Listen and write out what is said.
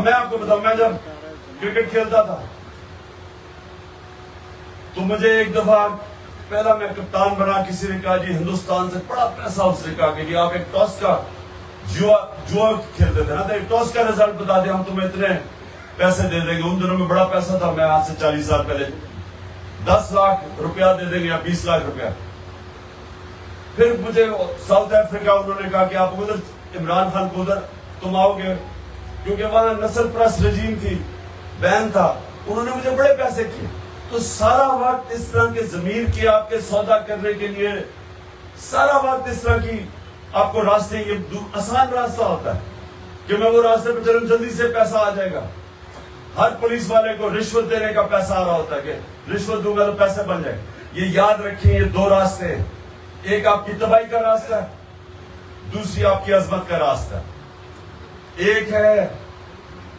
मैं आपको बताऊं, मैं जब क्रिकेट खेलता था तो मुझे एक दफा पहला मैं कप्तान बना, किसी ने कहा जी हिंदुस्तान से बड़ा पैसा, उसने कहा कि जी आप एक टॉस का जुआ खेलते थे ना, तो एक टॉस का रिजल्ट बता दें, हम तुम्हें इतने पैसे दे देंगे। उन दिनों में बड़ा पैसा था, मैं आज से 40 साल पहले 10 लाख रुपया दे देंगे या 20 लाख रुपया। फिर मुझे साउथ अफ्रीका उन्होंने कहा कि आप उधर इमरान खान को उधर तुम आओगे, क्योंकि वहां नस्ल परस्त रजीम थी, बैन था, उन्होंने मुझे बड़े पैसे किए। तो सारा वक्त इस तरह के जमीर की आपके सौदा करने के लिए सारा वक्त इस तरह की आपको रास्ते, ये आसान रास्ता होता है कि मैं वो रास्ते पे चलूं, जल्दी से पैसा आ जाएगा। हर पुलिस वाले को रिश्वत देने का पैसा आ रहा होता है कि रिश्वत दूंगा तो पैसे बन जाए। ये याद रखिए, ये दो रास्ते हैं, एक आपकी तबाही का रास्ता है, दूसरी आपकी अजमत का रास्ता है। एक है